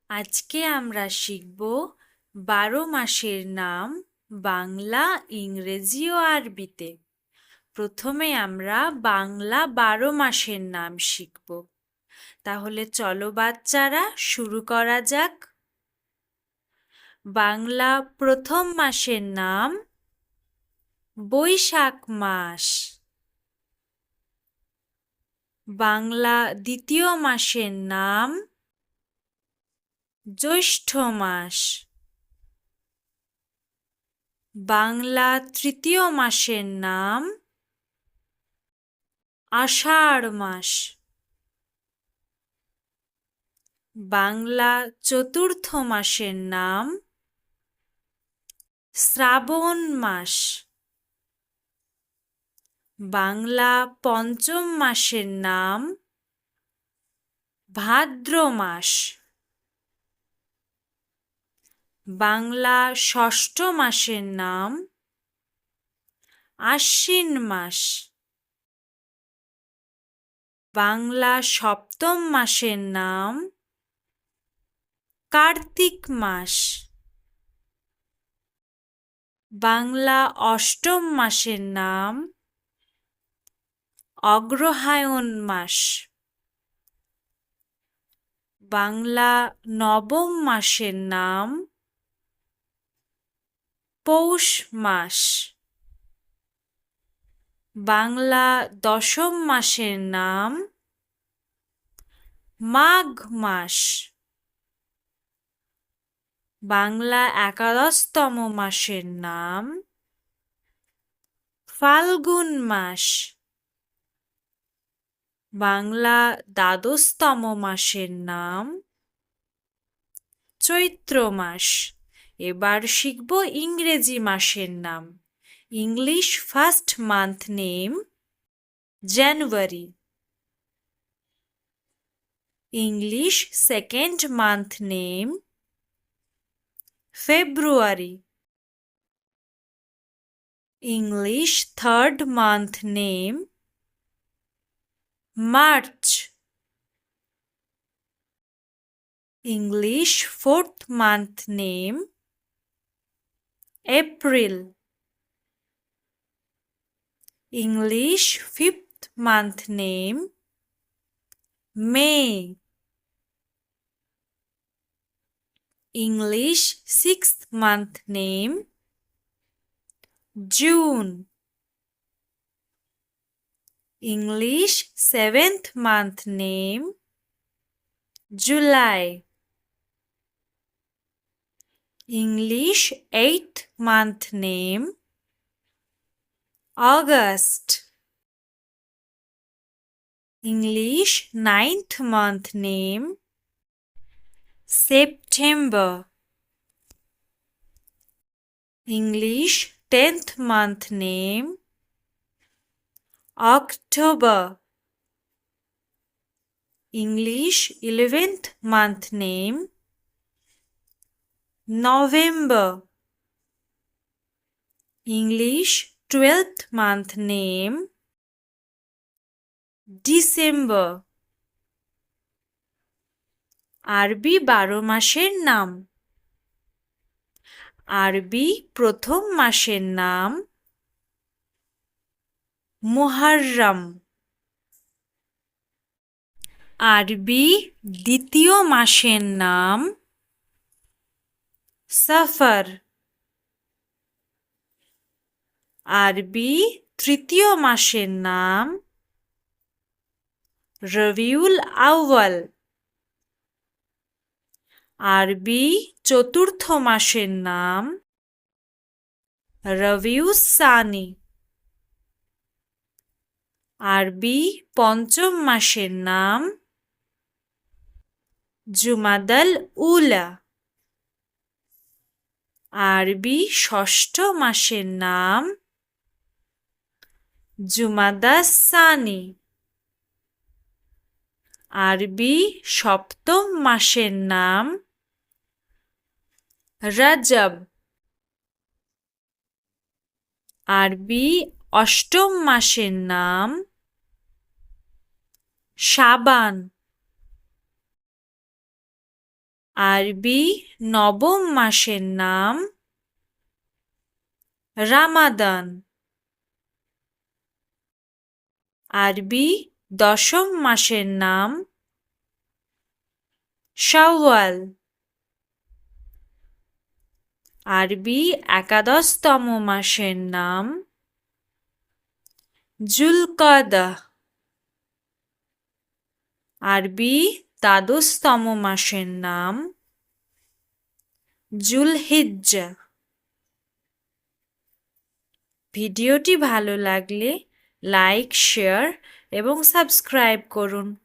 আজকে আমরা শিখব 12 মাসের নাম বাংলা, ইংরেজি ও আরবিতে। প্রথমে আমরা বাংলা 12 মাসের নাম শিখব। তাহলে চলো বাচ্চারা শুরু করা যাক। বাংলা প্রথম মাসের নাম বৈশাখ মাস। বাংলা দ্বিতীয় মাসের নাম জ্যৈষ্ঠ মাস। বাংলা তৃতীয় মাসের নাম আষাঢ় মাস। বাংলা চতুর্থ মাসের নাম শ্রাবণ মাস। বাংলা পঞ্চম মাসের নাম ভাদ্র মাস। বাংলা ষষ্ঠ মাসের নাম আশ্বিন মাস। বাংলা সপ্তম মাসের নাম কার্তিক মাস। বাংলা অষ্টম মাসের নাম অগ্রহায়ণ মাস। বাংলা নবম মাসের নাম পৌষ মাস। বাংলা দশম মাসের নাম মাঘ মাস। বাংলা একাদশতম মাসের নাম ফাল্গুন মাস। বাংলা দ্বাদশতম মাসের নাম চৈত্র মাস। এবার শিখব ইংরেজি মাসের নাম। English first month name January. English second month name February. English third month name March. English fourth month name April. English fifth month name May. English sixth month name June. English seventh month name July. English eighth month name August. English ninth month name September. English 10th month name October. English 11th month name November. English 12th month name December. আরবি 12 মাসের নাম। আরবি প্রথম মাসের নাম মুহররম। আরবি দ্বিতীয় মাসের নাম সফর। আরবি তৃতীয় মাসের নাম রবিউল আউয়াল। আরবি চতুর্থ মাসের নাম রবিউস সানি। আরবি পঞ্চম মাসের নাম জুমাদাল উলা। আরবি ষষ্ঠ মাসের নাম জুমাদাস সানি। আরবি সপ্তম মাসের নাম রজব। আরবি অষ্টম মাসের নাম শাবান। আরবি নবম মাসের নাম রামাদান। আরবি দশম মাসের নাম শাওয়াল। আরবি একাদশতম মাসের নাম জুলকাদা। আরবি দ্বাদশতম মাসের নাম জুলহিজ্জা। ভিডিওটি ভালো লাগলে লাইক, শেয়ার এবং সাবস্ক্রাইব করুন।